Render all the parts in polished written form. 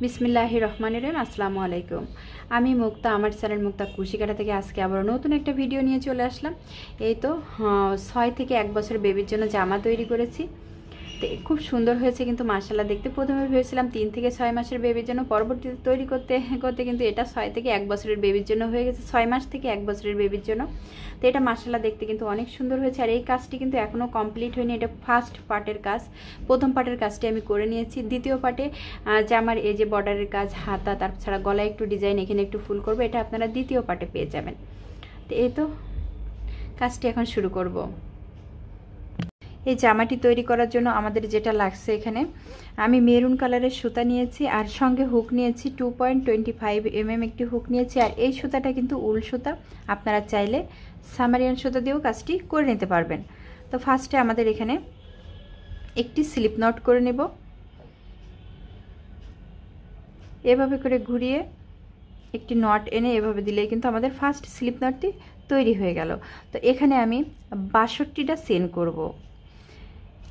বিসমিল্লাহির রহমানির রহিম। আসসালামু আলাইকুম। আমি মুক্তা, আমার চ্যানেল মুক্তা কুশিকাটা থেকে আজকে আবার নতুন একটা ভিডিও নিয়ে চলে আসলাম। এই তো 6 থেকে 1 বছর বেবির জন্য জামা তৈরি করেছি। তো খুব সুন্দর হয়েছে কিন্তু মাশাআল্লাহ দেখতে। প্রথমে ভেবেছিলাম 3 থেকে 6 মাসের বেবির জন্য, পরবর্তীতে তৈরি করতে করতে কিন্তু এটা 6 থেকে 1 বছরের বেবির জন্য হয়ে গেছে, 6 মাস থেকে 1 বছরের বেবির জন্য। তো এটা মাশাআল্লাহ দেখতে কিন্তু অনেক সুন্দর হয়েছে। আর এই কাজটি কিন্তু এখনও কমপ্লিট হয়নি, এটা ফার্স্ট পার্টের কাজ। প্রথম পার্টের কাজটি আমি করে নিয়েছি। দ্বিতীয় পার্টে জামার এই যে বর্ডারের কাজ, হাতা, তাছাড়া গলায় একটু ডিজাইন, এখানে একটু ফুল করবো, এটা আপনারা দ্বিতীয় পার্টে পেয়ে যাবেন। তো এই তো কাজটি এখন শুরু করব। এই জামাটি তৈরি করার জন্য আমাদের যেটা লাগছে, এখানে আমি মেরুন কালারের সুতা নিয়েছি আর সঙ্গে হুক নিয়েছি, 2.25 mm একটি হুক নিয়েছি। আর এই সুতাটা কিন্তু উল সুতা, আপনারা চাইলে সামারিয়ান সুতা দিয়েও কাজটি করে নিতে পারবেন। তো ফার্স্টে আমাদের এখানে একটি স্লিপ নট করে নেব, এভাবে করে ঘুরিয়ে একটি নট এনে এভাবে দিলেই কিন্তু আমাদের ফার্স্ট স্লিপ নটটি তৈরি হয়ে গেল। তো এখানে আমি 62টা চেন করব,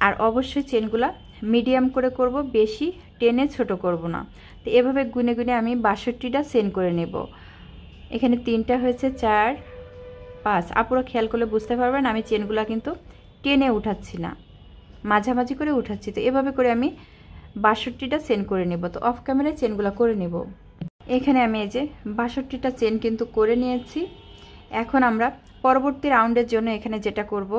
আর অবশ্যই চেনগুলা মিডিয়াম করে করব, বেশি টেনে ছোট করব না। তো এভাবে গুনে গুনে আমি 62টা চেন করে নেব। এখানে 3টা হয়েছে, 4, 5। আপুরা খেয়াল করলে বুঝতে পারবেন আমি চেনগুলা কিন্তু টেনে উঠাচ্ছি না, মাঝামাঝি করে উঠাচ্ছি। তো এভাবে করে আমি 62টা চেন করে নেব। তো অফ ক্যামেরায় চেনগুলা করে নেব। এখানে আমি এই যে 62টা চেন কিন্তু করে নিয়েছি। এখন আমরা পরবর্তী রাউন্ডের জন্য এখানে যেটা করব,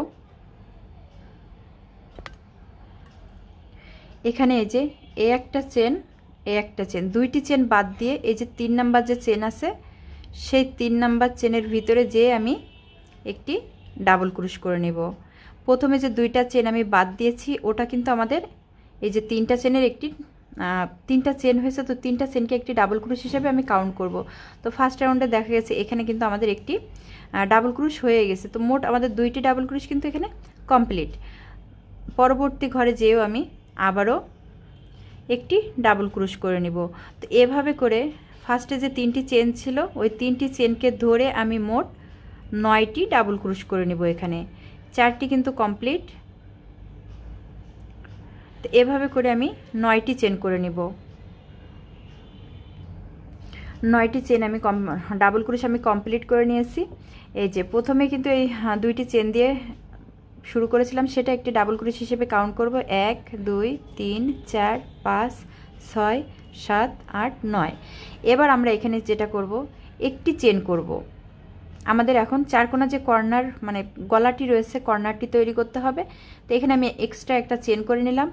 এখানে এই যে একটা চেন, একটা চেন, 2টি চেন বাদ দিয়ে এই যে 3 নাম্বার যে চেন আছে, সেই 3 নাম্বার চেনের ভিতরে যে আমি একটি ডাবল ক্রুশ করে নেব। প্রথমে যে 2টা চেন আমি বাদ দিয়েছি, ওটা কিন্তু আমাদের এই যে 3টা চেনের একটি 3টা চেন হয়েছে। তো 3টা চেনকে একটি ডাবল ক্রুশ হিসেবে আমি কাউন্ট করব। তো ফার্স্ট রাউন্ডে দেখা গেছে এখানে কিন্তু আমাদের একটি ডাবল ক্রুশ হয়ে গেছে। তো মোট আমাদের 2টি ডাবল ক্রুশ কিন্তু এখানে কমপ্লিট। পরবর্তী ঘরে যেও আমি আবারও একটি ডাবল ক্রুশ করে নিব। তো এভাবে করে ফার্স্টে যে 3টি চেন ছিল, ওই 3টি চেনকে ধরে আমি মোট 9টি ডাবল ক্রুশ করে নিব। এখানে 4টি কিন্তু কমপ্লিট। তো এভাবে করে আমি 9টি চেন করে নিব। 9টি চেন আমি ডাবল ক্রুশ আমি কমপ্লিট করে নিয়েছি। এই যে প্রথমে কিন্তু এই 2টি চেন দিয়ে শুরু করেছিলাম, সেটা একটি ডাবল ক্রুশ হিসেবে কাউন্ট করব। 1, 2, 3, 4, 5, 6, 7, 8, 9। এবার আমরা এখানে যেটা করব, একটি চেন করব। আমাদের এখন 4 কোণা যে কর্নার মানে গলাটি রয়েছে, কর্নারটি তৈরি করতে হবে। তো এখানে আমি এক্সট্রা একটা চেন করে নিলাম।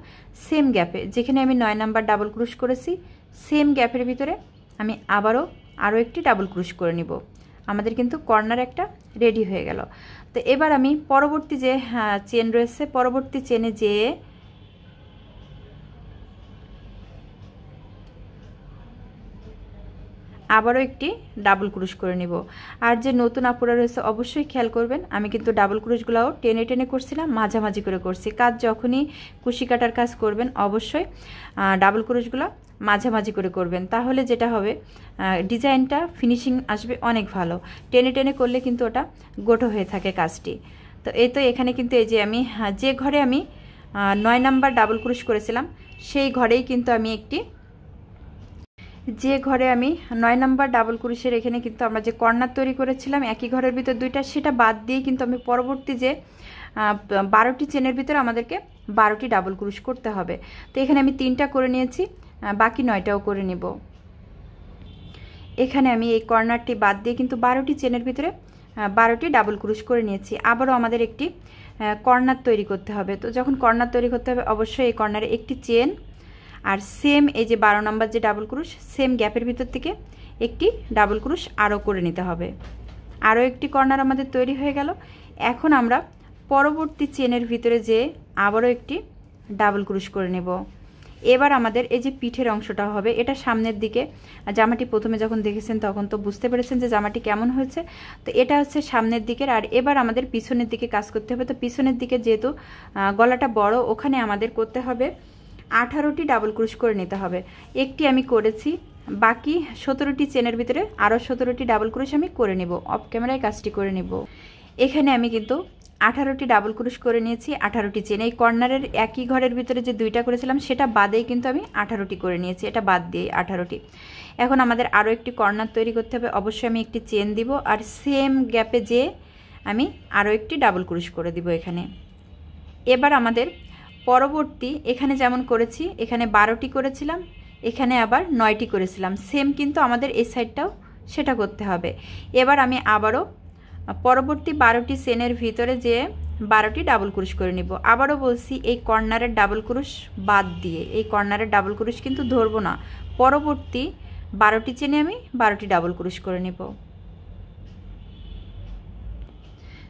সেম গ্যাপে যেখানে আমি 9 নাম্বার ডাবল ক্রুশ করেছি, সেম গ্যাপের ভিতরে আমি আরও একটি ডাবল ক্রুশ করে নিব। আমাদের কিন্তু কর্নার একটা রেডি হয়ে গেল। তো এবার আমি পরবর্তী যে চেন রয়েছে, পরবর্তী চেনে যেয়ে আবারও একটি ডাবল ক্রুশ করে নিব। আর যে নতুন আপুরা রয়েছে অবশ্যই খেয়াল করবেন, আমি কিন্তু ডাবল ক্রুশগুলোও টেনে টেনে করছিলাম, মাঝামাঝি করে করছি। কাজ যখনই কুশি কাটার কাজ করবেন অবশ্যই ডাবল ক্রুশগুলো মাঝামাঝি করে করবেন, তাহলে যেটা হবে ডিজাইনটা ফিনিশিং আসবে অনেক ভালো। টেনে টেনে করলে কিন্তু ওটা গোটো হয়ে থাকে কাজটি। তো এই তো এখানে কিন্তু এই যে আমি যে ঘরে আমি 9 নাম্বার ডাবল ক্রুশ করেছিলাম, সেই ঘরেই কিন্তু আমি যে ঘরে আমি 9 নাম্বার ডাবল ক্রুশের এখানে কিন্তু আমরা যে কর্নার তৈরি করেছিলাম একই ঘরের ভিতর 2টা, সেটা বাদ দিয়ে কিন্তু আমি পরবর্তী যে 12টি চেনের ভিতরে আমাদেরকে 12টি ডাবল ক্রুশ করতে হবে। তো এখানে আমি 3টা করে নিয়েছি, বাকি 9টাও করে নিব। এখানে আমি এই কর্নারটি বাদ দিয়ে কিন্তু 12টি চেনের ভিতরে 12টি ডাবল ক্রুশ করে নিয়েছি। আবারও আমাদের একটি কর্নার তৈরি করতে হবে। তো যখন কর্নার তৈরি করতে হবে অবশ্যই এই কর্নারে একটি চেন, আর সেম এই যে 12 নাম্বার যে ডাবল ক্রুশ, সেম গ্যাপের ভিতর থেকে একটি ডাবল ক্রুশ আরও করে নিতে হবে। আরও একটি কর্নার আমাদের তৈরি হয়ে গেল। এখন আমরা পরবর্তী চেনের ভিতরে যে আবারও একটি ডাবল ক্রুশ করে নেব। এবার আমাদের এই যে পিঠের অংশটা হবে, এটা সামনের দিকে। জামাটি প্রথমে যখন দেখেছেন তখন তো বুঝতে পেরেছেন যে জামাটি কেমন হয়েছে। তো এটা হচ্ছে সামনের দিকের, আর এবার আমাদের পিছনের দিকে কাজ করতে হবে। তো পিছনের দিকে যেহেতু গলাটা বড়, ওখানে আমাদের করতে হবে 18টি ডাবল ক্রুশ করে নিতে হবে। একটি আমি করেছি, বাকি 17টি চেনের ভিতরে আরও 17টি ডাবল ক্রুশ আমি করে নিব। অফ ক্যামেরায় কাজটি করে নিব। এখানে আমি কিন্তু 18টি ডাবল ক্রোশ করে নিয়েছি, 18টি চেন। এই কর্নারের একই ঘরের ভিতরে যে 2টা করেছিলাম সেটা বাদেই কিন্তু আমি 18টি করে নিয়েছি, এটা বাদ দিয়ে 18টি। এখন আমাদের আরও একটি কর্নার তৈরি করতে হবে। অবশ্যই আমি একটি চেন দিব আর সেম গ্যাপে যে আমি আরও একটি ডাবল ক্রোশ করে দিব এখানে। এবার আমাদের পরবর্তী এখানে যেমন করেছি, এখানে 12টি করেছিলাম, এখানে আবার 9টি করেছিলাম, সেম কিন্তু আমাদের এই সাইডটাও সেটা করতে হবে। এবার আমি আবারও পরবর্তী 12টি চেনের ভিতরে যে 12টি ডাবল ক্রোশ করে নিব। আবারও বলছি, এই কর্নারের ডাবল ক্রোশ বাদ দিয়ে, এই কর্নারের ডাবল ক্রোশ কিন্তু ধরবো না। পরবর্তী 12টি চেনে আমি 12টি ডাবল ক্রোশ করে নিব।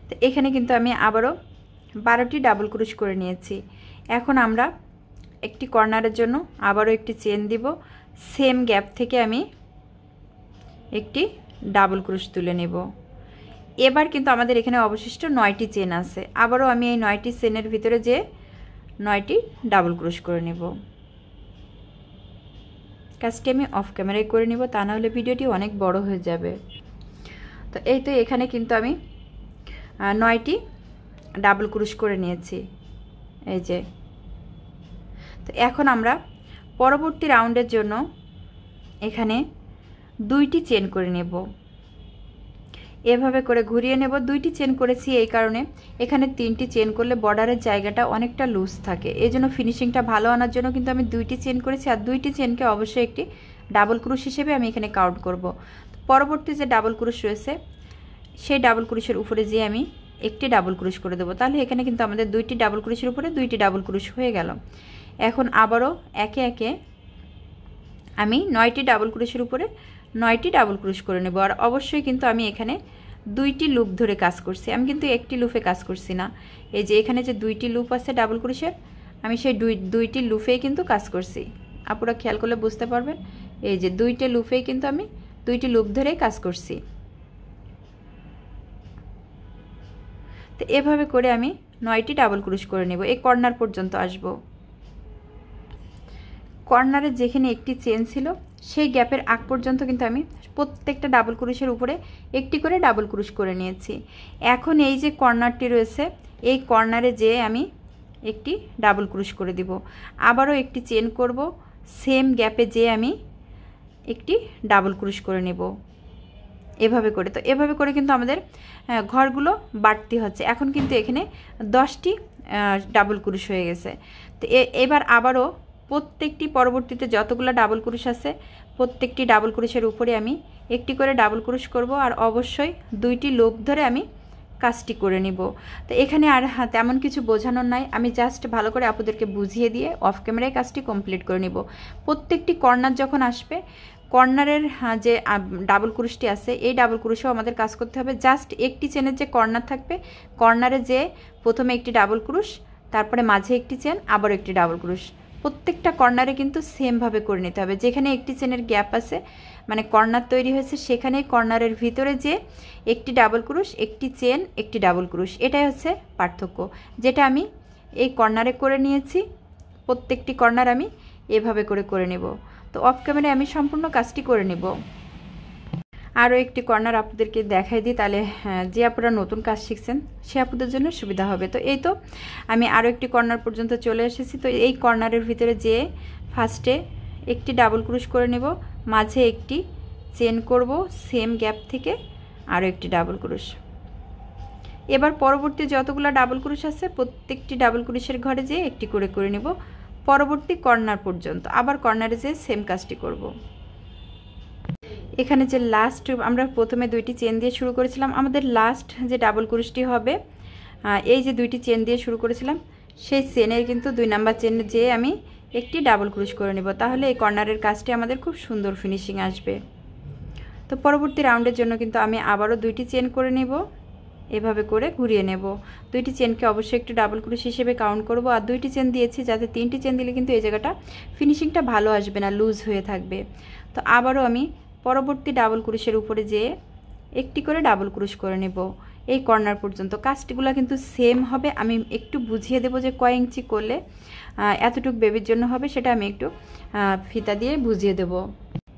তো এখানে কিন্তু আমি আবারও 12টি ডাবল ক্রোশ করে নিয়েছি। এখন আমরা একটি কর্নারের জন্য আবারও একটি চেন দিব, সেম গ্যাপ থেকে আমি একটি ডাবল ক্রোশ তুলে নেব। এবার কিন্তু আমাদের এখানে অবশিষ্ট 9টি চেন আছে। আবারও আমি এই 9টি চেনের ভিতরে যে 9টি ডাবল ক্রোশ করে নেব। কাজটি আমি অফ ক্যামেরায় করে নিব, তা না হলে ভিডিওটি অনেক বড় হয়ে যাবে। তো এই তো এখানে কিন্তু আমি 9টি ডাবল ক্রোশ করে নিয়েছি, এই যে। তো এখন আমরা পরবর্তী রাউন্ডের জন্য এখানে 2টি চেন করে নেব, এভাবে করে ঘুরিয়ে নেব। 2টি চেন করেছি এই কারণে, এখানে 3টি চেন করলে বর্ডারের জায়গাটা অনেকটা লুজ থাকে, এই জন্য ফিনিশিংটা ভালো আনার জন্য কিন্তু আমি 2টি চেন করেছি। আর 2টি চেনকে অবশ্যই একটি ডাবল ক্রোশ হিসেবে আমি এখানে কাউন্ট করব। পরবর্তী যে ডাবল ক্রোশ রয়েছে সেই ডাবল ক্রোশের উপরে যে আমি একটি ডাবল ক্রোশ করে দেবো, তাহলে এখানে কিন্তু আমাদের 2টি ডাবল ক্রোশের উপরে 2টি ডাবল ক্রোশ হয়ে গেল। এখন আবারও একে একে আমি 9টি ডাবল ক্রোশের উপরে 9টি ডাবল ক্রোশ করে নেব। আর অবশ্যই কিন্তু আমি এখানে 2টি লুপ ধরে কাজ করছি, আমি কিন্তু একটি লুপে কাজ করছি না। এই যে এখানে যে 2টি লুপ আছে ডাবল ক্রোশের, আমি সেই 2টি লুপেই কিন্তু কাজ করছি। আপনারা খেয়াল করলে বুঝতে পারবেন, এই যে 2টি লুপেই কিন্তু আমি 2টি লুপ ধরেই কাজ করছি। তো এভাবে করে আমি 9টি ডাবল ক্রোশ করে নেব, এই কর্নার পর্যন্ত আসব। কর্নারে যেখানে একটি চেন ছিল সেই গ্যাপের আগ পর্যন্ত কিন্তু আমি প্রত্যেকটা ডাবল ক্রোশের উপরে একটি করে ডাবল ক্রোশ করে নিয়েছি। এখন এই যে কর্নারটি রয়েছে, এই কর্নারে যে আমি একটি ডাবল ক্রোশ করে দিব, আবারও একটি চেন করব, সেম গ্যাপে যে আমি একটি ডাবল ক্রোশ করে নেব, এভাবে করে। তো এভাবে করে কিন্তু আমাদের ঘরগুলো বাড়তি হচ্ছে। এখন কিন্তু এখানে 10টি ডাবল ক্রোশ হয়ে গেছে। তো এবার আবারও প্রত্যেকটি পরবর্তীতে যতগুলো ডাবল ক্রোশ আছে প্রত্যেকটি ডাবল ক্রোশের উপরে আমি একটি করে ডাবল ক্রোশ করব। আর অবশ্যই 2টি লুপ ধরে আমি কাজটি করে নিব। তো এখানে আর তেমন কিছু বোঝানোর নাই, আমি জাস্ট ভালো করে আপনাদেরকে বুঝিয়ে দিয়ে অফ ক্যামেরায় কাজটি কমপ্লিট করে নিব। প্রত্যেকটি কর্নার যখন আসবে, কর্নারের যে ডাবল ক্রোশটি আছে এই ডাবল ক্রোশেও আমাদের কাজ করতে হবে। জাস্ট একটি চেনের যে কর্নার থাকবে, কর্নারে যে প্রথমে একটি ডাবল ক্রোশ, তারপরে মাঝে একটি চেন, আবার একটি ডাবল ক্রোশ, প্রত্যেকটা কর্নারে কিন্তু সেমভাবে করে নিতে হবে। যেখানে একটি চেনের গ্যাপ আছে, মানে কর্নার তৈরি হয়েছে, সেখানে কর্নারের ভিতরে যে একটি ডাবল ক্রোশ, একটি চেন, একটি ডাবল ক্রোশ, এটাই হচ্ছে পার্থক্য, যেটা আমি এই কর্নারে করে নিয়েছি। প্রত্যেকটি কর্নার আমি এভাবে করে নেব। তো অফ ক্যামেরায় আমি সম্পূর্ণ কাজটি করে নেব। আরও একটি কর্নার আপনাদেরকে দেখাই দিই, তাহলে যে আপনারা নতুন কাজ শিখছেন সে আপনাদের জন্য সুবিধা হবে। তো এই তো আমি আরও একটি কর্নার পর্যন্ত চলে এসেছি। তো এই কর্নারের ভিতরে যে ফার্স্টে একটি ডাবল ক্রোশ করে নেব, মাঝে একটি চেন করব, সেম গ্যাপ থেকে আরও একটি ডাবল ক্রোশ। এবার পরবর্তী যতগুলো ডাবল ক্রোশ আছে প্রত্যেকটি ডাবল ক্রোশের ঘরে যে একটি করে নেব পরবর্তী কর্নার পর্যন্ত। আবার কর্নারে যে সেম কাজটি করব। এখানে যে লাস্ট আমরা প্রথমে 2টি চেন দিয়ে শুরু করেছিলাম, আমাদের লাস্ট যে ডাবল ক্রোশটি হবে, এই যে 2টি চেন দিয়ে শুরু করেছিলাম সেই চেনের কিন্তু 2 নাম্বার চেনে যে আমি একটি ডাবল ক্রোশ করে নেব, তাহলে এই কর্নারের কাজটি আমাদের খুব সুন্দর ফিনিশিং আসবে। তো পরবর্তী রাউন্ডের জন্য কিন্তু আমি আবারও 2টি চেন করে নেব, এভাবে করে ঘুরিয়ে নেব। 2টি চেনকে অবশ্যই একটু ডাবল ক্রোশ হিসেবে কাউন্ট করব। আর 2টি চেন দিয়েছি যাতে 3টি চেন দিলে কিন্তু এই জায়গাটা ফিনিশিংটা ভালো আসবে না, লুজ হয়ে থাকবে। তো আবারও আমি পরবর্তী ডাবল ক্রোশের উপরে যে একটি করে ডাবল ক্রোশ করে নেব এই কর্নার পর্যন্ত। কাজগুলো কিন্তু সেম হবে, আমি একটু বুঝিয়ে দেব যে কয় ইঞ্চি করলে এতটুক বেবির জন্য হবে, সেটা আমি একটু ফিতা দিয়ে বুঝিয়ে দেব।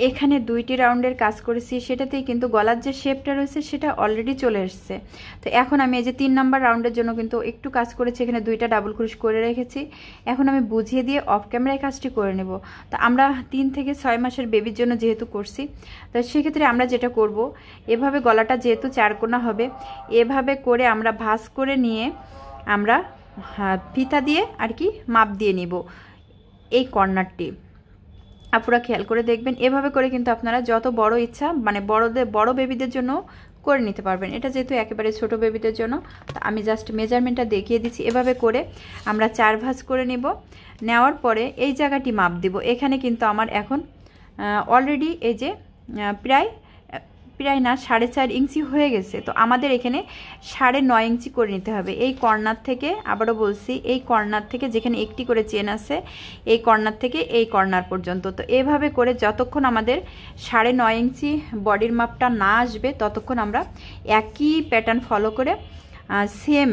এখানে 2টি রাউন্ডের কাজ করেছি, সেটাতেই কিন্তু গলার যে শেপটা রয়েছে সেটা অলরেডি চলে এসছে। তো এখন আমি এই যে 3 নাম্বার রাউন্ডের জন্য কিন্তু একটু কাজ করেছি, এখানে 2টা ডাবল ক্রোশ করে রেখেছি। এখন আমি বুঝিয়ে দিয়ে অফ ক্যামেরায় কাজটি করে নেব। তো আমরা 3 থেকে 6 মাসের বেবির জন্য যেহেতু করছি, তো সেক্ষেত্রে আমরা যেটা করব, এভাবে গলাটা যেহেতু 4 কোনা হবে, এভাবে করে আমরা ভাঁজ করে নিয়ে আমরা ফিতা দিয়ে আর কি মাপ দিয়ে নিব এই কর্নারটি। আপনারা খেয়াল করে দেখবেন, এভাবে করে কিন্তু আপনারা যত বড় ইচ্ছা মানে বড় বেবিদের জন্য করে নিতে পারবেন। এটা যেহেতু একেবারে ছোট বেবিদের জন্য, তো আমি জাস্ট মেজারমেন্টটা দেখিয়ে দিচ্ছি। এভাবে করে আমরা 4 ভাঁজ করে নিব। নেওয়ার পরে এই জায়গাটি মাপ দিব। এখানে কিন্তু আমার এখন অলরেডি এই যে প্রায় না 4.5 ইঞ্চি হয়ে গেছে। তো আমাদের এখানে 9.5 ইঞ্চি করে নিতে হবে। এই কর্নার থেকে, আবারও বলছি, এই কর্নার থেকে যেখানে একটি করে চেন আছে, এই কর্নার থেকে এই কর্নার পর্যন্ত। তো এভাবে করে যতক্ষণ আমাদের 9.5 ইঞ্চি বডির মাপটা না আসবে, ততক্ষণ আমরা একই প্যাটার্ন ফলো করে সেম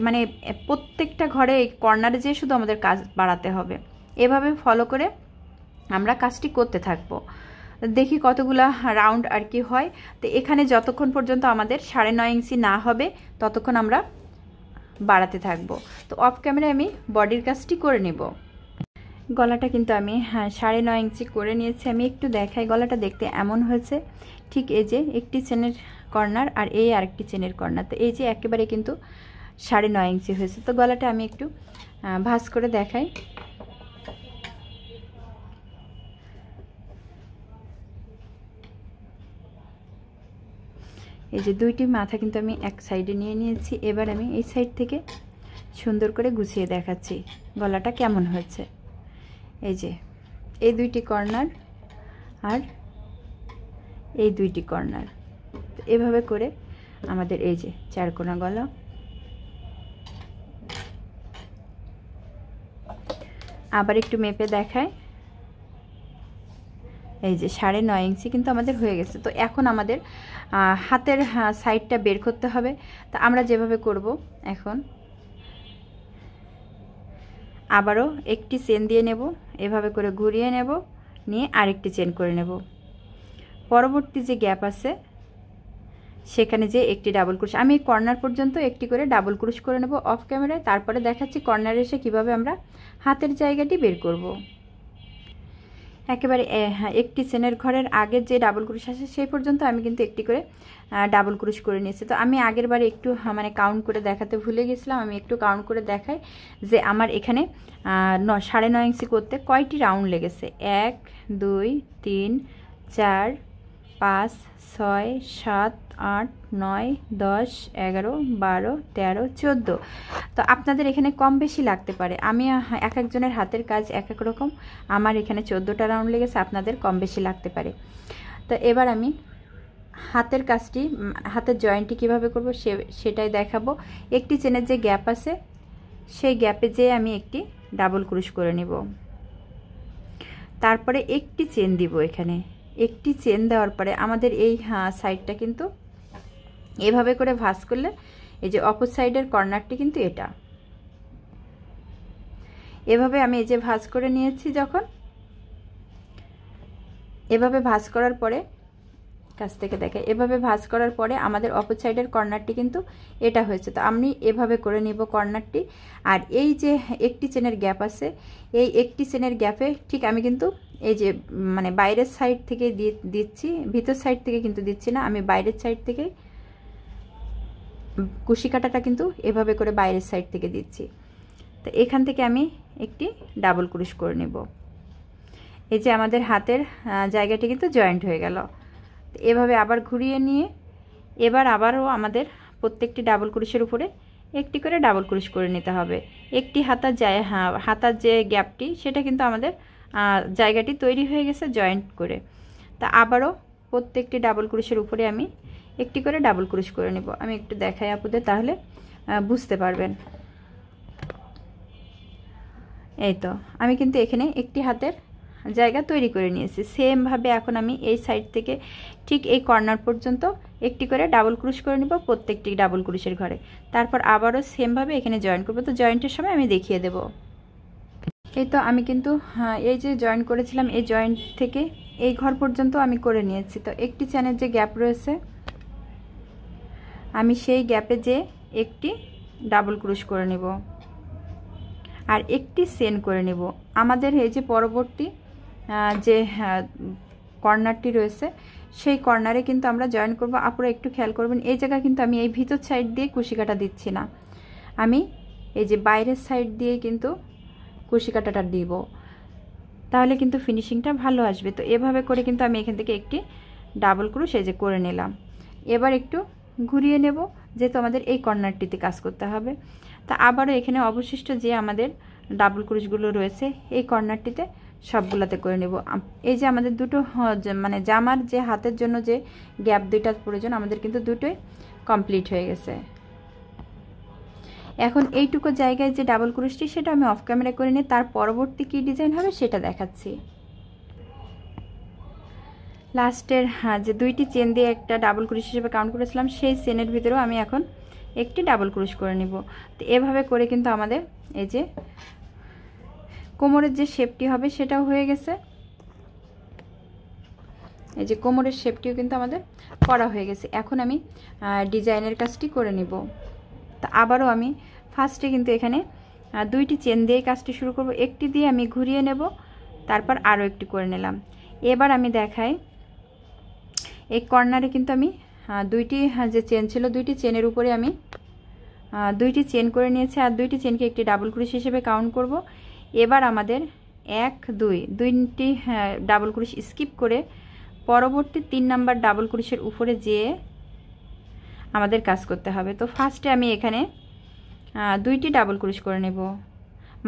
মানে প্রত্যেকটা ঘরে এই কর্নারে যেয়ে শুধু আমাদের কাজ বাড়াতে হবে। এভাবে ফলো করে আমরা কাজটি করতে থাকবো। দেখি কতগুলা রাউন্ড আর কি হয়। তো এখানে যতক্ষণ পর্যন্ত আমাদের 9.5 ইঞ্চি না হবে ততক্ষণ আমরা বাড়াতে থাকবো। তো অফ ক্যামেরায় আমি বডির কাজটি করে নেব। গলাটা কিন্তু আমি 9.5 ইঞ্চি করে নিয়েছি। আমি একটু দেখাই, গলাটা দেখতে এমন হয়েছে। ঠিক এই যে একটি চেনের কর্নার আর এই আরেকটি চেনের কর্নার, তো এই যে একেবারে কিন্তু 9.5 ইঞ্চি হয়েছে। তো গলাটা আমি একটু ভাঁজ করে দেখাই। এই যে 2টি মাথা কিন্তু আমি এক সাইডে নিয়ে নিয়েছি। এবার আমি এই সাইড থেকে সুন্দর করে গুছিয়ে দেখাচ্ছি গলাটা কেমন হয়েছে। এই যে এই 2টি কর্নার আর এই 2টি কর্নার, এভাবে করে আমাদের এই যে 4 কোনা গলা। আবার একটু মেপে দেখায়। এই যে 9.5 ইঞ্চি কিন্তু আমাদের হয়ে গেছে। তো এখন আমাদের হাতের সাইডটা বের করতে হবে। তা আমরা যেভাবে করব, এখন আবারও একটি চেন দিয়ে নেব, এভাবে করে ঘুরিয়ে নেব, নিয়ে আরেকটি চেন করে নেব। পরবর্তী যে গ্যাপ আছে সেখানে যে একটি ডাবল ক্রোশ, আমি কর্নার পর্যন্ত একটি করে ডাবল ক্রোশ করে নেব অফ ক্যামেরায়। তারপরে দেখাচ্ছি কর্নারে এসে কিভাবে আমরা হাতের জায়গাটি বের করব। একেবারে একটি চেনের ঘরের আগের যে ডাবল ক্রোশ আছে সেই পর্যন্ত আমি কিন্তু একটি করে ডাবল ক্রোশ করে নিয়েছি। তো আমি আগের বারে একটু মানে কাউন্ট করে দেখাতে ভুলে গেছিলাম, আমি একটু কাউন্ট করে দেখাই যে আমার এখানে 9.5 ইঞ্চি করতে কয়টি রাউন্ড লেগেছে। 1 2 3 4 5 6 7 8 9 10 11 12 13 14। তো আপনাদের এখানে কম বেশি লাগতে পারে, আমি এক একজনের হাতের কাজ এক এক রকম। আমার এখানে 14টা রাউন্ড লেগেছে, আপনাদের কম বেশি লাগতে পারে। তো এবার আমি হাতের কাজটি, হাতের জয়েন্টটি কিভাবে করব সেটাই দেখাবো। একটি চেনের যে গ্যাপ আছে সেই গ্যাপে যেয়ে আমি একটি ডাবল ক্রোশ করে নিব। তারপরে একটি চেন দিব। এখানে একটি চেন দেওয়ার পরে আমাদের এই সাইডটা কিন্তু এভাবে করে ভাঁজ করলে এই যে অপর সাইডের কর্নারটি কিন্তু এটা এভাবে আমি এই যে ভাঁজ করে নিয়েছি। যখন এভাবে ভাঁজ করার পরে, কাছ থেকে দেখে, এভাবে ভাঁজ করার পরে আমাদের অপর সাইডের কর্নারটি কিন্তু এটা হয়েছে। তো আমি এভাবে করে নিব কর্নারটি। আর এই যে একটি চেনের গ্যাপ আছে, এই একটি চেনের গ্যাপে ঠিক আমি কিন্তু এই যে মানে বাইরের সাইড থেকে দিচ্ছি, ভিতর সাইড থেকে কিন্তু দিচ্ছি না, আমি বাইরের সাইড থেকে কুশি কাটাটা কিন্তু এভাবে করে বাইরের সাইড থেকে দিচ্ছি। তো এখান থেকে আমি একটি ডাবল ক্রোশ করে নেব। এই যে আমাদের হাতের জায়গাটি কিন্তু জয়েন্ট হয়ে গেল। এভাবে আবার ঘুরিয়ে নিয়ে এবার আবারও আমাদের প্রত্যেকটি ডাবল ক্রোশের উপরে একটি করে ডাবল ক্রোশ করে নিতে হবে। একটি হাতার যে গ্যাপটি সেটা কিন্তু আমাদের জায়গাটি তৈরি হয়ে গেছে জয়েন্ট করে। তা আবারও প্রত্যেকটি ডাবল ক্রোশের উপরে আমি একটি করে ডাবল ক্রোশ করে নেব। আমি একটু দেখাই আপুদের, তাহলে বুঝতে পারবেন। এই তো আমি কিন্তু এখানে একটি হাতের জায়গা তৈরি করে নিয়েছি। সেম ভাবে এখন আমি এই সাইড থেকে ঠিক এই কর্নার পর্যন্ত একটি করে ডাবল ক্রোশ করে নেব প্রত্যেকটি ডাবল ক্রোশের ঘরে। তারপর আবারও সেম ভাবে এখানে জয়েন করব। তো জয়েন্টের সময় আমি দেখিয়ে দেব। এই তো আমি কিন্তু এই যে জয়েন করেছিলাম, এই জয়েন্ট থেকে এই ঘর পর্যন্ত আমি করে নিয়েছি। তো একটি চেনের যে গ্যাপ রয়েছে আমি সেই গ্যাপে যে একটি ডাবল ক্রোশ করে নেব আর একটি চেন করে নেব। আমাদের এই যে পরবর্তী যে কর্নারটি রয়েছে সেই কর্নারে কিন্তু আমরা জয়েন করব। আপনারা একটু খেয়াল করবেন, এই জায়গায় কিন্তু আমি এই ভিতর সাইড দিয়ে কুশি কাটা দিচ্ছি না, আমি এই যে বাইরের সাইড দিয়ে কিন্তু কুশি কাটাটা দিব, তাহলে কিন্তু ফিনিশিংটা ভালো আসবে। তো এভাবে করে কিন্তু আমি এখান থেকে একটি ডাবল ক্রোশ এই যে করে নিলাম। এবার একটু ঘুরিয়ে নেব, যেহেতু আমাদের এই কর্নারটিতে কাজ করতে হবে। তা আবারও এখানে অবশিষ্ট যে আমাদের ডাবল ক্রোশগুলো রয়েছে এই কর্নারটিতে সবগুলাতে করে নেব। এই যে আমাদের দুটো মানে জামার যে হাতের জন্য যে গ্যাপ দুইটা প্রয়োজন, আমাদের কিন্তু দুটোই কমপ্লিট হয়ে গেছে। এখন এইটুকু জায়গায় যে ডাবল ক্রোশটি সেটা আমি অফ ক্যামেরা করে নিই, তার পরবর্তী কী ডিজাইন হবে সেটা দেখাচ্ছি। লাস্টের যে দুইটি চেন দিয়ে একটা ডাবল ক্রোশ হিসেবে কাউন্ট করেছিলাম সেই চেনের ভিতরেও আমি এখন একটি ডাবল ক্রোশ করে নিব। তো এভাবে করে কিন্তু আমাদের এই যে কোমরের যে শেপটি হবে সেটাও হয়ে গেছে। এই যে কোমরের শেপটিও কিন্তু আমাদের করা হয়ে গেছে। এখন আমি ডিজাইনের কাজটি করে নিব। তা আবারও আমি ফার্স্টে কিন্তু এখানে দুইটি চেন দিয়ে কাজটি শুরু করব। একটি দিয়ে আমি ঘুরিয়ে নেব, তারপর আরও একটি করে নিলাম। এবার আমি দেখাই, এই কর্নারে কিন্তু আমি দুইটি যে চেন ছিল দুইটি চেনের উপরে আমি দুইটি চেন করে নিয়েছি আর দুইটি চেনকে একটি ডাবল ক্রোশ হিসেবে কাউন্ট করব। এবার আমাদের 1 2 দুইটি ডাবল ক্রোশ স্কিপ করে পরবর্তী 3 নাম্বার ডাবল ক্রোশের উপরে যেয়ে আমাদের কাজ করতে হবে। তো ফার্স্টে আমি এখানে দুইটি ডাবল ক্রোশ করে নেব,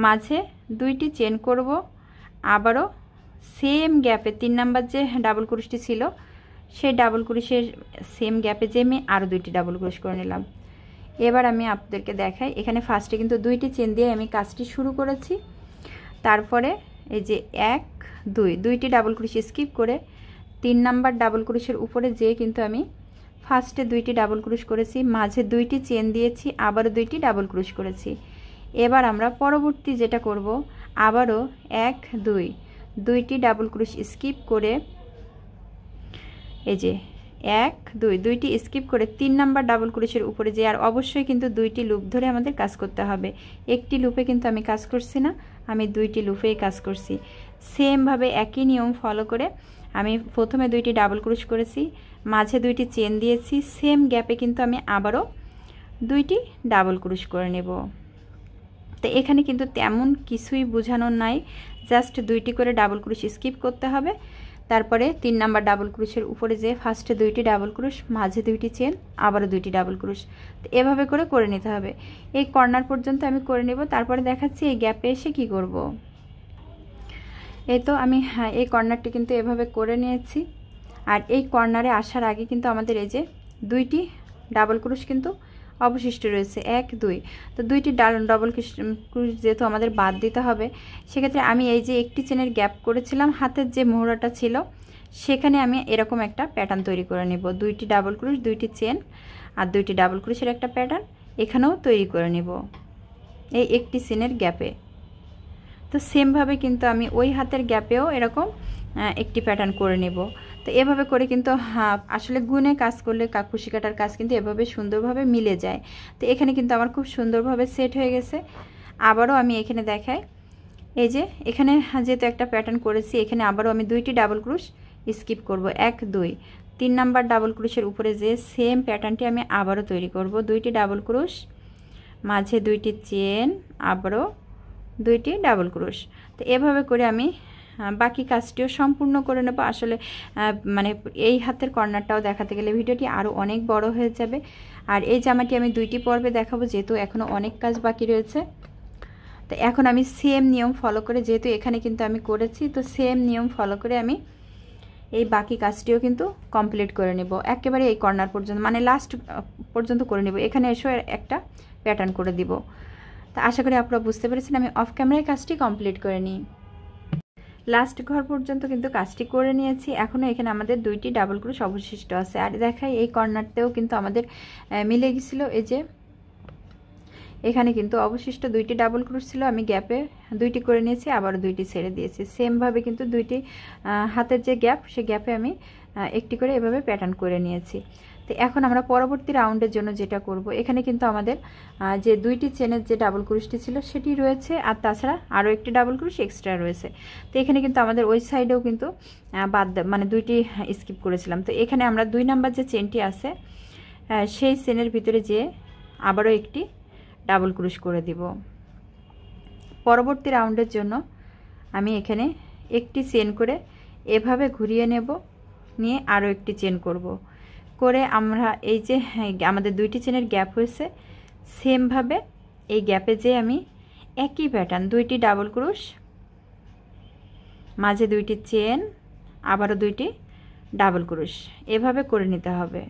মাঝে দুইটি চেন করব, আবারও সেম গ্যাপে 3 নাম্বার যে ডাবল ক্রোশটি ছিল সেই ডাবল ক্রোশের সেম গ্যাপে যে আমি আরও দুইটি ডাবল ক্রোশ করে নিলাম। এবার আমি আপনাদেরকে দেখাই, এখানে ফার্স্টে কিন্তু দুইটি চেন দিয়ে আমি কাজটি শুরু করেছি। তারপরে এই যে 1 2 দুইটি ডাবল ক্রোশ স্কিপ করে 3 নাম্বার ডাবল ক্রোশের উপরে যেয়ে কিন্তু আমি ফার্স্টে দুইটি ডাবল ক্রোশ করেছি, মাঝে দুইটি চেন দিয়েছি, আবারও দুইটি ডাবল ক্রোশ করেছি। এবার আমরা পরবর্তী যেটা করব, আবারও 1 2 দুইটি ডাবল ক্রোশ স্কিপ করে এই যে 1 2 দুইটি স্কিপ করে 3 নাম্বার ডাবল ক্রোশের উপরে যে, আর অবশ্যই কিন্তু দুইটি লুপ ধরে আমাদের কাজ করতে হবে। একটি লুপে কিন্তু আমি কাজ করছি না, আমি দুইটি লুপেই কাজ করছি। সেমভাবে একই নিয়ম ফলো করে আমি প্রথমে দুইটি ডাবল ক্রোশ করেছি, মাঝে দুইটি চেন দিয়েছি, সেম গ্যাপে কিন্তু আমি আবারও দুইটি ডাবল ক্রোশ করে নেব। তো এখানে কিন্তু তেমন কিছুই বোঝানোর নাই, জাস্ট দুইটি করে ডাবল ক্রোশ স্কিপ করতে হবে। তারপরে 3 নাম্বার ডাবল ক্রোশের উপরে যে ফার্স্টে দুইটি ডাবল ক্রোশ, মাঝে দুইটি চেন, আবারও দুইটি ডাবল ক্রোশ। তো এভাবে করে নিতে হবে। এই কর্নার পর্যন্ত আমি করে নেব, তারপরে দেখাচ্ছি এই গ্যাপে এসে কি করব। এই তো আমি এই কর্নারটি কিন্তু এভাবে করে নিয়েছি। আর এই কর্নারে আসার আগে কিন্তু আমাদের এই যে দুইটি ডাবল ক্রোশ কিন্তু অবশিষ্ট রয়েছে 1 2। তো দুইটি ডাবল ক্রোশ যেহেতু আমাদের বাদ দিতে হবে, সেক্ষেত্রে আমি এই যে একটি চেনের গ্যাপ করেছিলাম হাতের যে মোহরাটা ছিল সেখানে আমি এরকম একটা প্যাটার্ন তৈরি করে নেব। দুইটি ডাবল ক্রোশ, দুইটি চেন আর দুইটি ডাবল ক্রোশের একটা প্যাটার্ন এখানেও তৈরি করে নেব এই একটি চেনের গ্যাপে। তো সেমভাবে কিন্তু আমি ওই হাতের গ্যাপেও এরকম একটি প্যাটার্ন করে নেব। তো এভাবে করে কিন্তু আসলে গুণে কাজ করলে কুশি কাটার কাজ কিন্তু এভাবে সুন্দরভাবে মিলে যায়। তো এখানে কিন্তু আমার খুব সুন্দরভাবে সেট হয়ে গেছে। আবারও আমি এখানে দেখাই, এই যে এখানে যেহেতু একটা প্যাটার্ন করেছি, এখানে আবারও আমি দুইটি ডাবল ক্রোশ স্কিপ করব, 1 2 3 নাম্বার ডাবল ক্রোশের উপরে যে সেম প্যাটার্নটি আমি আবারও তৈরি করব। দুইটি ডাবল ক্রোশ, মাঝে দুইটি চেন, আবারও দুইটি ডাবল ক্রোশ। তো এভাবে করে আমি বাকি কাজটিও সম্পূর্ণ করে নেব। আসলে মানে এই হাতের কর্নারটাও দেখাতে গেলে ভিডিওটি আরও অনেক বড় হয়ে যাবে। আর এই জামাটি আমি দুইটি পর্বে দেখাবো, যেহেতু এখনও অনেক কাজ বাকি রয়েছে। তো এখন আমি সেম নিয়ম ফলো করে, যেহেতু এখানে কিন্তু আমি করেছি, তো সেম নিয়ম ফলো করে আমি এই বাকি কাজটিও কিন্তু কমপ্লিট করে নেব। একেবারে এই কর্নার পর্যন্ত মানে লাস্ট পর্যন্ত করে নেব। এখানে এসে একটা প্যাটার্ন করে দিব। তো আশা করি আপনারা বুঝতে পেরেছেন। আমি অফ ক্যামেরায় কাজটি কমপ্লিট করে নিই। লাস্ট ঘর পর্যন্ত কিন্তু কাজটি করে নিয়েছি। এখনও এখানে আমাদের দুইটি ডাবল ক্রোশ অবশিষ্ট আছে। আর দেখাই এই কর্নারতেও কিন্তু আমাদের মিলে গেছিলো। এই যে এখানে কিন্তু অবশিষ্ট 2টি ডাবল ক্রোশ ছিল, আমি গ্যাপে 2টি করে নিয়েছি, আবার 2টি ছেড়ে দিয়েছি। সেম ভাবে কিন্তু 2টি হাতের যে গ্যাপ, সেই গ্যাপে আমি একটি করে এভাবে প্যাটার্ন করে নিয়েছি। তো এখন আমরা পরবর্তী রাউন্ডের জন্য যেটা করব, এখানে কিন্তু আমাদের যে 2টি চেনের যে ডাবল ক্রোশটি ছিল সেটি রয়েছে, আর তাছাড়া আরও একটি ডাবল ক্রোশ এক্সট্রা রয়েছে। তো এখানে কিন্তু আমাদের ওই সাইডেও কিন্তু মানে 2টি স্কিপ করেছিলাম। তো এখানে আমরা 2 নাম্বার যে চেনটি আছে সেই চেনের ভিতরে যে আবারও একটি ডাবল ক্রোশ করে দিব। পরবর্তী রাউন্ডের জন্য আমি এখানে একটি চেন করে এভাবে ঘুরিয়ে নেব, নিয়ে আরও একটি চেন করব, করে আমরা এই যে আমাদের 2টি চেনের গ্যাপ হয়েছে, সেমভাবে এই গ্যাপে যে আমি একই প্যাটার্ন 2টি ডাবল ক্রোশ, মাঝে 2টি চেন, আবারও 2টি ডাবল ক্রোশ এভাবে করে নিতে হবে।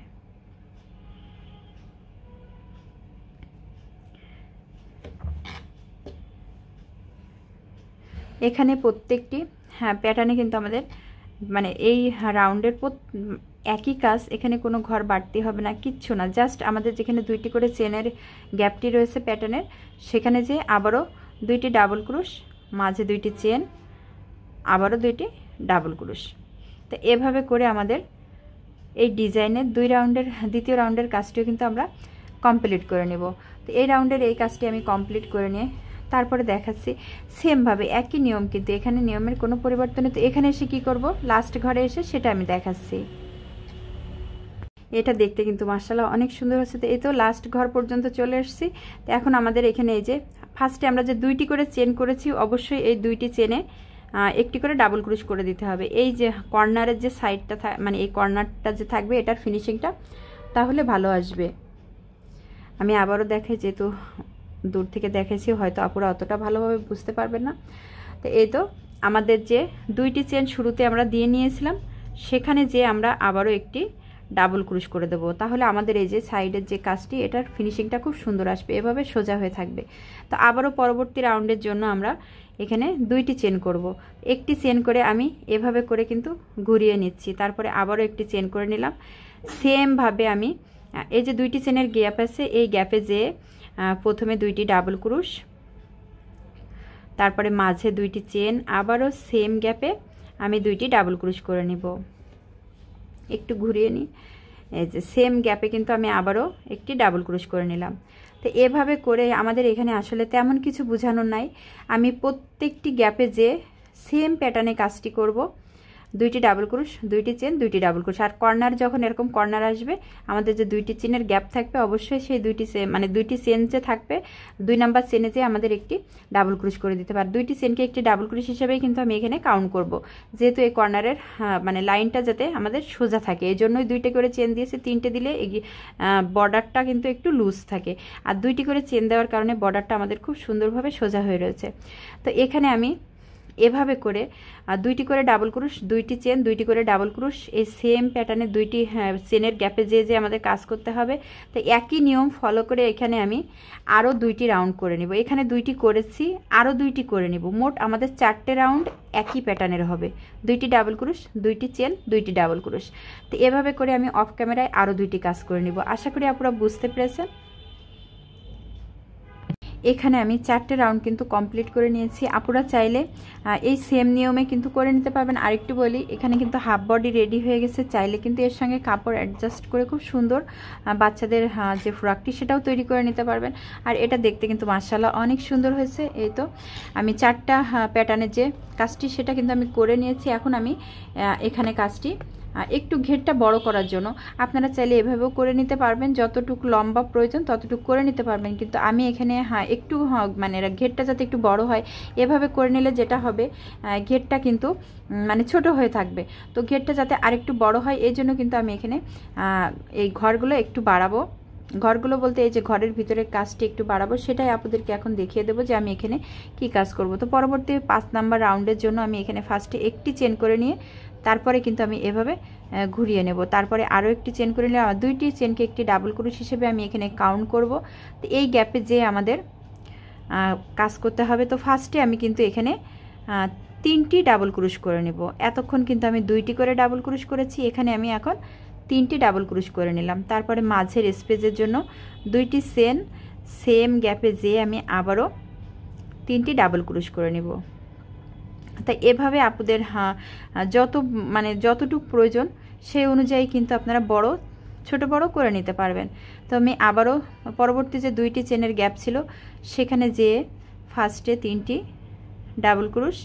এখানে প্রত্যেকটি প্যাটার্নে কিন্তু আমাদের মানে এই রাউন্ডের একই কাজ, এখানে কোনো ঘর বাড়তি হবে না, কিচ্ছু না। জাস্ট আমাদের যেখানে 2টি করে চেনের গ্যাপটি রয়েছে প্যাটার্নের, সেখানে যে আবারও 2টি ডাবল ক্রোশ, মাঝে 2টি চেন, আবারও 2টি ডাবল ক্রোশ। তো এভাবে করে আমাদের এই ডিজাইনের দ্বিতীয় রাউন্ডের কাজটিও কিন্তু আমরা কমপ্লিট করে নেব। তো এই রাউন্ডের এই কাজটি আমি কমপ্লিট করে নিয়ে তারপরে দেখাচ্ছি সেমভাবে একই নিয়ম, কিন্তু এখানে নিয়মের কোনো পরিবর্তন। তো এখানে এসে কি করব, লাস্ট ঘরে এসে সেটা আমি দেখাচ্ছি। এটা দেখতে কিন্তু মাশাআল্লাহ অনেক সুন্দর হচ্ছে। তো এই তো লাস্ট ঘর পর্যন্ত চলে এসেছি। তো এখন আমাদের এখানে এই যে ফার্স্টে আমরা যে 2টি করে চেন করেছি, অবশ্যই এই 2টি চেনে একটি করে ডাবল ক্রোশ করে দিতে হবে। এই যে কর্নারের যে সাইডটা মানে এই কর্নারটা যে থাকবে, এটার ফিনিশিংটা তাহলে ভালো আসবে। আমি আবারও দেখাই, যেহেতু দূর থেকে দেখেছি হয়তো আপুরা অতটা ভালোভাবে বুঝতে পারবেন না। তো এই তো আমাদের যে 2টি চেন শুরুতে আমরা দিয়ে নিয়েছিলাম, সেখানে যে আমরা আবারও একটি ডাবল ক্রোশ করে দেব, তাহলে আমাদের এই যে সাইডের যে কাজটি, এটার ফিনিশিংটা খুব সুন্দর আসবে, এভাবে সোজা হয়ে থাকবে। তো আবারও পরবর্তী রাউন্ডের জন্য আমরা এখানে 2টি চেন করব। একটি চেন করে আমি এভাবে করে কিন্তু ঘুরিয়ে নিচ্ছি, তারপরে আবারও একটি চেন করে নিলাম। সেমভাবে আমি এই যে 2টি চেনের গ্যাপ আছে, এই গ্যাপে যে প্রথমে 2টি ডাবল ক্রোশ, তারপরে মাঝে 2টি চেন, আবারও সেম গ্যাপে আমি 2টি ডাবল ক্রোশ করে নিব। একটু ঘুরিয়ে নিই, এই যে সেম গ্যাপে কিন্তু আমি আবারও একটি ডাবল ক্রোশ করে নিলাম। তো এভাবে করে আমাদের এখানে আসলে তেমন কিছু বোঝানোর নাই, আমি প্রত্যেকটি গ্যাপে যে সেম প্যাটার্নে কাজটি করব, 2টি ডাবল ক্রোশ, 2টি চেন, 2টি ডাবল ক্রোশ। আর কর্নার যখন এরকম কর্নার আসবে, আমাদের যে 2টি চেনের গ্যাপ থাকবে, অবশ্যই সেই 2টি চেন যে থাকবে, 2 নাম্বার চেনে যে আমাদের একটি ডাবল ক্রোশ করে দিতে পারে। 2টি চেনকে একটি ডাবল ক্রোশ হিসেবেই কিন্তু আমি এখানে কাউন্ট করব, যেহেতু এই কর্নারের মানে লাইনটা যাতে আমাদের সোজা থাকে, এই জন্যই 2টি করে চেন দিয়েছি। 3টে দিলে বর্ডারটা কিন্তু একটু লুজ থাকে, আর 2টি করে চেন দেওয়ার কারণে বর্ডারটা আমাদের খুব সুন্দরভাবে সোজা হয়ে রয়েছে। তো এখানে আমি এভাবে করে 2টি করে ডাবল ক্রোশ, 2টি চেন, 2টি করে ডাবল ক্রোশ, এই সেম প্যাটার্নে 2টি চেনের গ্যাপে যে আমাদের কাজ করতে হবে। তো একই নিয়ম ফলো করে এখানে আমি আরও 2টি রাউন্ড করে নিব। এখানে 2টি করেছি, আরও 2টি করে নিব। মোট আমাদের 4টে রাউন্ড একই প্যাটার্নের হবে, 2টি ডাবল ক্রোশ, 2টি চেন, 2টি ডাবল ক্রোশ। তো এভাবে করে আমি অফ ক্যামেরায় আরও 2টি কাজ করে নিব। আশা করি আপনারা বুঝতে পেরেছেন। এখানে আমি 4টে রাউন্ড কিন্তু কমপ্লিট করে নিয়েছি। আপনারা চাইলে এই সেম নিয়মে কিন্তু করে নিতে পারবেন। আরেকটু বলি, এখানে কিন্তু হাফ বডি রেডি হয়ে গেছে, চাইলে কিন্তু এর সঙ্গে কাপড় অ্যাডজাস্ট করে খুব সুন্দর বাচ্চাদের যে ফ্রকটি সেটাও তৈরি করে নিতে পারবেন। আর এটা দেখতে কিন্তু মাশাআল্লাহ অনেক সুন্দর হয়েছে। এই তো আমি 4টা প্যাটার্নের যে কাজটি সেটা কিন্তু আমি করে নিয়েছি। এখন আমি এখানে কাজটি একটু ঘেরটা বড় করার জন্য আপনারা চাইলে এভাবেও করে নিতে পারবেন, যতটুকু লম্বা প্রয়োজন ততটুকু করে নিতে পারবেন। কিন্তু আমি এখানে একটু মানে ঘেরটা যাতে একটু বড় হয়, এভাবে করে নিলে যেটা হবে ঘেরটা কিন্তু মানে ছোট হয়ে থাকবে। তো ঘেরটা যাতে আরেকটু বড় হয়, এই জন্য কিন্তু আমি এখানে এই ঘরগুলো একটু বাড়াবো। ঘরগুলো বলতে এই যে ঘরের ভিতরের কাজটি একটু বাড়াবো, সেটাই আপনাদেরকে এখন দেখিয়ে দেবো যে আমি এখানে কি কাজ করব। তো পরবর্তী 5 নাম্বার রাউন্ডের জন্য আমি এখানে ফার্স্টে একটি চেন করে নিয়ে তারপরে কিন্তু আমি এভাবে ঘুরিয়ে নেব। তারপরে আরও একটি চেন করে নিলে 2টি চেনকে একটি ডাবল ক্রোশ হিসেবে আমি এখানে কাউন্ট করব। তো এই গ্যাপে যে আমাদের কাজ করতে হবে। তো ফার্স্টে আমি কিন্তু এখানে 3টি ডাবল ক্রোশ করে নেব। এতক্ষণ কিন্তু আমি 2টি করে ডাবল ক্রোশ করেছি, এখানে আমি এখন 3টি ডাবল ক্রোশ করে নিলাম। তারপরে মাঝের স্পেসের জন্য 2টি চেন, সেম গ্যাপে যেয়ে আমি আবারও 3টি ডাবল ক্রোশ করে নেব। তাই এভাবে আপুদের যতটুকু প্রয়োজন সেই অনুযায়ী কিন্তু আপনারা ছোট বড় করে নিতে পারবেন। তো আমি আবারও পরবর্তী যে 2টি চেনের গ্যাপ ছিল সেখানে যেয়ে ফার্স্টে 3টি ডাবল ক্রোশ,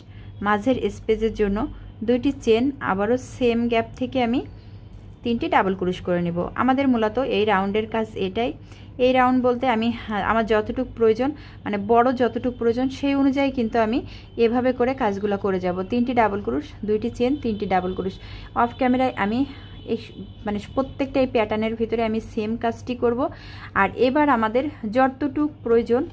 মাঝের স্পেসের জন্য 2টি চেন, আবারও সেম গ্যাপ থেকে আমি 3টি ডাবল ক্রোশ করে নেব। আমাদের মূলত এই রাউন্ডের কাজ এটাই। এই রাউন্ড বলতে আমি আমার যতটুকু প্রয়োজন, মানে বড় যতটুকু প্রয়োজন সেই অনুযায়ী কিন্তু আমি এভাবে করে কাজগুলো করে যাব। 3টি ডাবল ক্রোশ, 2টি চেন, 3টি ডাবল ক্রোশ। অফ ক্যামেরায় আমি এই প্রত্যেকটা এই প্যাটার্নের ভিতরে আমি সেম কাজটি করব। আর এবার আমাদের যতটুকু প্রয়োজন,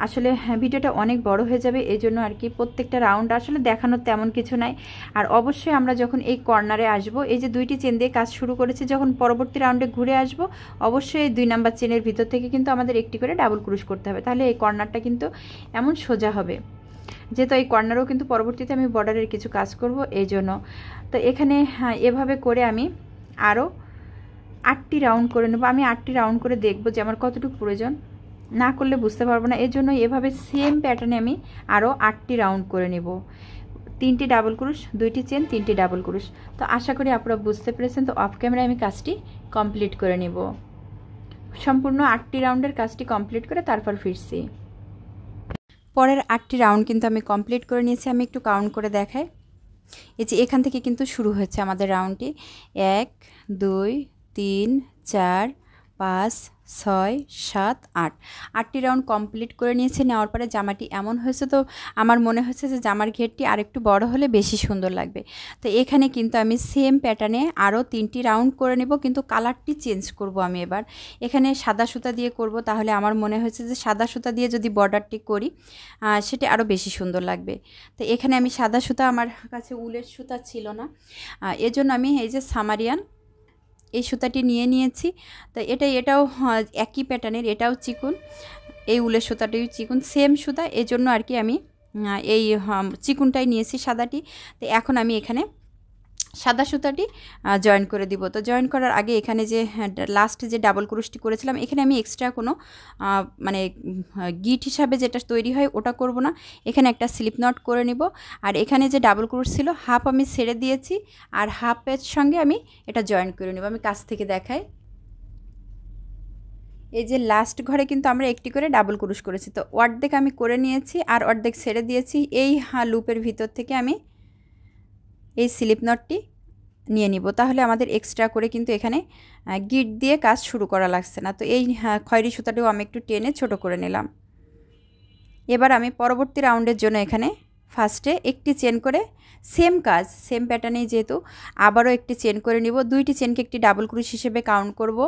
আসলে ভিডিওটা অনেক বড় হয়ে যাবে, এই জন্য আর কি প্রত্যেকটা রাউন্ড আসলে দেখানোর তেমন কিছু নাই। আর অবশ্যই আমরা যখন এই কর্নারে আসব, এই যে 2টি চেন দিয়ে কাজ শুরু করেছি, যখন পরবর্তী রাউন্ডে ঘুরে আসব অবশ্যই এই 2 নাম্বার চেনের ভিতর থেকে কিন্তু আমাদের একটি করে ডাবল ক্রোশ করতে হবে, তাহলে এই কর্নারটা কিন্তু এমন সোজা হবে। যেহেতু এই কর্নারেও কিন্তু পরবর্তীতে আমি বর্ডারের কিছু কাজ করব, এই জন্য। তো এখানে এভাবে করে আমি আরও 8টি রাউন্ড করে নেব। আমি 8টি রাউন্ড করে দেখব যে আমার কতটুকু প্রয়োজন, না করলে বুঝতে পারবো না। এর জন্য এভাবে সেম প্যাটার্নে আমি আরও 8টি রাউন্ড করে নেব। 3টি ডাবল ক্রোশ, 2টি চেন, 3টি ডাবল ক্রোশ। তো আশা করি আপনারা বুঝতে পেরেছেন। তো অফ ক্যামেরায় আমি কাজটি কমপ্লিট করে নেব। সম্পূর্ণ 8টি রাউন্ডের কাজটি কমপ্লিট করে তারপর ফিরছি। পরের 8টি রাউন্ড কিন্তু আমি কমপ্লিট করে নিয়েছি। আমি একটু কাউন্ট করে দেখাই। এই যে এখান থেকে কিন্তু শুরু হচ্ছে আমাদের রাউন্ডটি। 1 2 3 4 5 6 7 8, 8টি রাউন্ড কমপ্লিট করে নিয়েছে। নেওয়ার পরে জামাটি এমন হয়েছে, তো আমার মনে হচ্ছে যে জামার ঘেরটি আরেকটু বড় হলে বেশি সুন্দর লাগবে। তো এখানে কিন্তু আমি সেম প্যাটার্নে আরও 3টি রাউন্ড করে নেব, কিন্তু কালারটি চেঞ্জ করব। আমি এবার এখানে সাদা সুতা দিয়ে করব, তাহলে আমার মনে হয়েছে যে সাদা সুতা দিয়ে যদি বর্ডারটি করি সেটা আরও বেশি সুন্দর লাগবে। তো এখানে আমি সাদা সুতা, আমার কাছে উলের সুতা ছিল না, এজন্য আমি এই যে সামারিয়ান এই সুতাটি নিয়ে নিয়েছি। তো এটাও একই প্যাটার্নের, এটাও চিকুন, এই উলের সুতাটিও চিকুন, সেম সুতা, এজন্য আর কি আমি এই চিকুনটাই নিয়েছি, সাদাটি। তো এখন আমি এখানে সাদা সুতাটি জয়েন করে দিব। তো জয়েন করার আগে এখানে যে লাস্টে যে ডাবল ক্রোশটি করেছিলাম, এখানে আমি এক্সট্রা কোনো গিট হিসাবে যেটা তৈরি হয় ওটা করব না। এখানে একটা স্লিপ নট করে নিব। আর এখানে যে ডাবল ক্রোশ ছিল হাফ আমি ছেড়ে দিয়েছি, আর হাফের সঙ্গে আমি এটা জয়েন করে নেব। আমি কাছ থেকে দেখাই। এই যে লাস্ট ঘরে কিন্তু আমরা একটি করে ডাবল ক্রোশ করেছি। তো অর্ধেক আমি করে নিয়েছি আর অর্ধেক ছেড়ে দিয়েছি। এই লুপের ভিতর থেকে আমি এই স্লিপ নটটি নিয়ে নিব, তাহলে আমাদের এক্সট্রা করে কিন্তু এখানে গিট দিয়ে কাজ শুরু করা লাগছে না। তো এই খয়েরি সুতাটাও আমি একটু টেনে ছোট করে নিলাম। এবার আমি পরবর্তী রাউন্ডের জন্য এখানে ফার্স্টে একটি চেন করে সেম কাজ, সেম প্যাটার্নেই যেহেতু আবারও একটি চেন করে নিব। 2টি চেনকে একটি ডাবল ক্রোশ হিসেবে কাউন্ট করব।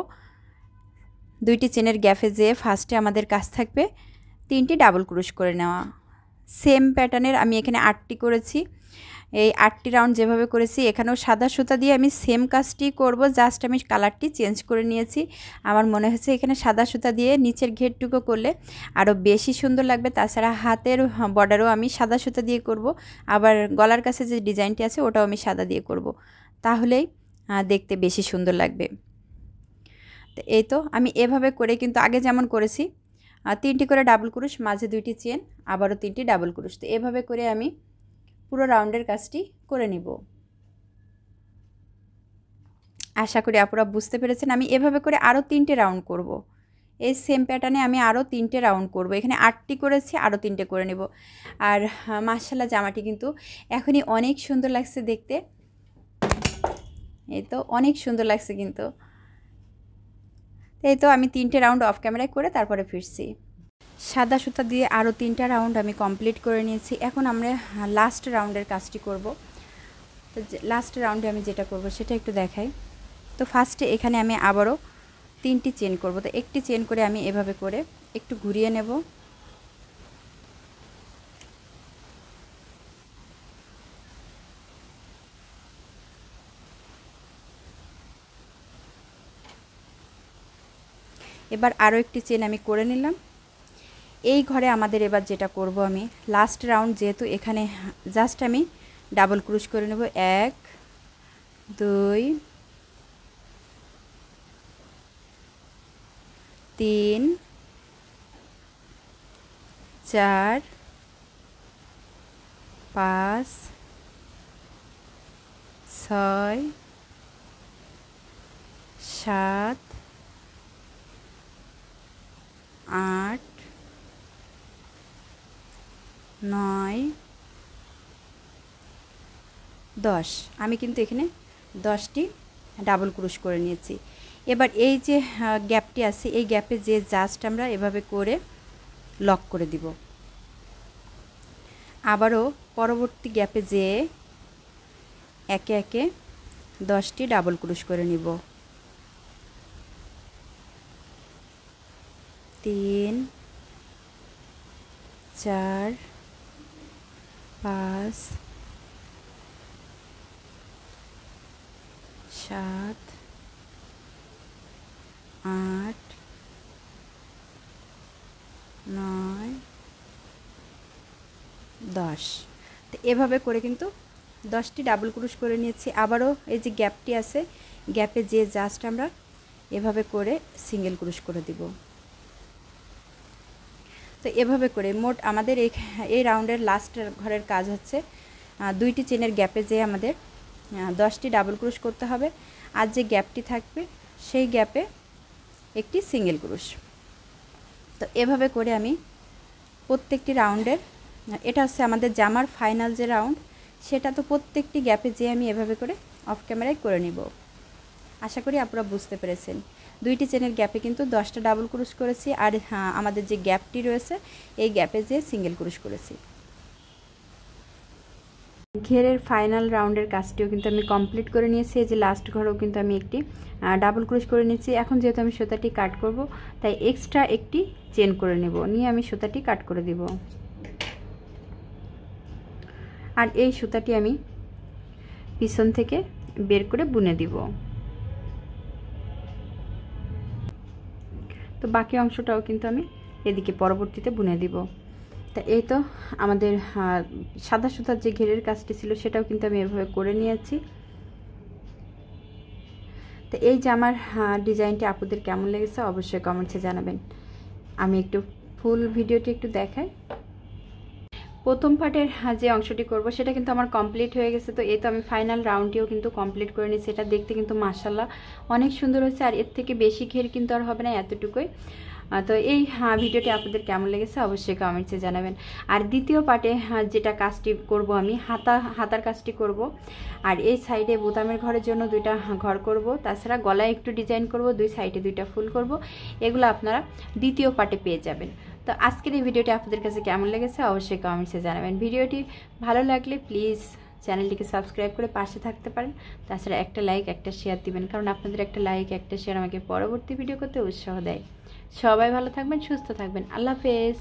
2টি চেনের গ্যাপে যেয়ে ফার্স্টে আমাদের কাজ থাকবে 3টি ডাবল ক্রোশ করে নেওয়া। সেম প্যাটার্নের আমি এখানে 8টি করেছি। এই 8টি রাউন্ড যেভাবে করেছি এখানেও সাদা সুতা দিয়ে আমি সেম কাজটি করব, জাস্ট আমি কালারটি চেঞ্জ করে নিয়েছি। আমার মনে হচ্ছে এখানে সাদা সুতা দিয়ে নিচের ঘেরটুকু করলে আরও বেশি সুন্দর লাগবে। তাছাড়া হাতের বর্ডারও আমি সাদা সুতা দিয়ে করব, আবার গলার কাছে যে ডিজাইনটি আছে ওটাও আমি সাদা দিয়ে করব, তাহলেই দেখতে বেশি সুন্দর লাগবে। তো এই তো আমি এভাবে করে কিন্তু আগে যেমন করেছি 3টি করে ডাবল ক্রোশ, মাঝে 2টি চেন, আবারও 3টি ডাবল ক্রোশ। তো এভাবে করে আমি পুরো রাউন্ডের কাজটি করে নিব। আশা করি আপনারা বুঝতে পেরেছেন। আমি এভাবে করে আরও 3টে রাউন্ড করব। এই সেম প্যাটার্নে আমি আরও 3টে রাউন্ড করব। এখানে 8টি করেছি, আরও 3টে করে নেব। আর মাশাআল্লাহ জামাটি কিন্তু এখনই অনেক সুন্দর লাগছে দেখতে। এই তো অনেক সুন্দর লাগছে কিন্তু। এই তো আমি 3টে রাউন্ড অফ ক্যামেরায় করে তারপরে ফিরছি। সাদা সুতা দিয়ে আরও 3টা রাউন্ড আমি কমপ্লিট করে নিয়েছি। এখন আমরা লাস্ট রাউন্ডের কাজটি করব। তো লাস্ট রাউন্ডে আমি যেটা করব সেটা একটু দেখাই। তো ফার্স্টে এখানে আমি আবারও 3টি চেন করব। তো একটি চেন করে আমি এভাবে করে একটু ঘুরিয়ে নেব। এবার আরও একটি চেন আমি করে নিলাম। এই ঘরে আমাদের এবার যেটা করব, আমি লাস্ট রাউন্ড যেহেতু এখানে জাস্ট আমি ডাবল ক্রোশ করে নেব। 1 2 3 4 5 6 7 8 9 10 আমি কিন্তু এখানে 10টি ডাবল ক্রোশ করে নিয়েছি। এবার এই যে গ্যাপটি আছে এই গ্যাপে যে জাস্ট আমরা এভাবে করে লক করে দিব। আবারও পরবর্তী গ্যাপে যে একে একে 10টি ডাবল ক্রোশ করে নিব। 3 4 5 7 8 9 10। তো এভাবে করে কিন্তু 10টি ডাবল ক্রোশ করে নিয়েছি। আবারও এই যে গ্যাপটি আছে গ্যাপে যে জাস্ট আমরা এভাবে করে সিঙ্গেল ক্রোশ করে দিব। তো এভাবে করে মোট আমাদের এই রাউন্ডের লাস্টের ঘরের কাজ হচ্ছে 2টি চেনের গ্যাপে যে আমাদের 10টি ডাবল ক্রোশ করতে হবে, আর যে গ্যাপটি থাকবে সেই গ্যাপে একটি সিঙ্গেল ক্রোশ। তো এভাবে করে আমি প্রত্যেকটি রাউন্ডের, এটা হচ্ছে আমাদের জামার ফাইনাল যে রাউন্ড, সেটা তো প্রত্যেকটি গ্যাপে যে আমি এভাবে করে অফ ক্যামেরায় করে নিব। আশা করি আপনারা বুঝতে পেরেছেন। 2টি চেনের গ্যাপে কিন্তু 10টা ডাবল ক্রোশ করেছি, আর আমাদের যে গ্যাপটি রয়েছে এই গ্যাপে যে সিঙ্গেল ক্রোশ করেছি। ঘেরের ফাইনাল রাউন্ডের কাজটিও কিন্তু আমি কমপ্লিট করে নিয়েছি। এই যে লাস্ট ঘরেও কিন্তু আমি একটি ডাবল ক্রোশ করে নিয়েছি। এখন যেহেতু আমি সুতাটি কাট করব তাই এক্সট্রা একটি চেন করে নেব, নিয়ে আমি সুতাটি কাট করে দিব। আর এই সুতাটি আমি পিছন থেকে বের করে বুনে দিব। তো বাকি অংশটাও কিন্তু আমি এদিকে পরবর্তীতে বুনে দিব। তা এই তো আমাদের সাদা সুতার যে ঘেরের কাজটি ছিল সেটাও কিন্তু আমি এভাবে করে নিয়েছি। তো এই জামার ডিজাইনটি আপনাদের কেমন লেগেছে অবশ্যই কমেন্টসে জানাবেন। আমি একটু ফুল ভিডিওটি একটু দেখাই। প্রথম পার্টের যে অংশটি করব সেটা কিন্তু আমার কমপ্লিট হয়ে গেছে। তো এই তো আমি ফাইনাল রাউন্ডটিও কিন্তু কমপ্লিট করে নিয়েছি। এটা দেখতে কিন্তু মাশাআল্লাহ অনেক সুন্দর হয়েছে, আর এর থেকে বেশি ঘের কিন্তু আর হবে না, এতটুকুই। তো এই ভিডিওটি আপনাদের কেমন লেগেছে অবশ্যই কমেন্টসে জানাবেন। আর দ্বিতীয় পার্টে যেটা কাজটি করব আমি হাতার কাজটি করব, আর এই সাইডে বোতামের ঘরের জন্য 2টা ঘর করব, তাছাড়া গলায় একটু ডিজাইন করব, 2 সাইডে 2টা ফুল করব। এগুলো আপনারা দ্বিতীয় পার্টে পেয়ে যাবেন। তো আজকের এই ভিডিওটি আপনাদের কাছে কেমন লেগেছে অবশ্যই কমেন্টসে জানাবেন। ভিডিওটি ভালো লাগলে প্লিজ চ্যানেলটিকে সাবস্ক্রাইব করে পাশে থাকতে পারেন। তাছাড়া একটা লাইক একটা শেয়ার দিবেন, কারণ আপনাদের একটা লাইক একটা শেয়ার আমাকে পরবর্তী ভিডিও করতে উৎসাহ দেয়। সবাই ভালো থাকবেন, সুস্থ থাকবেন। আল্লাহ হাফেজ।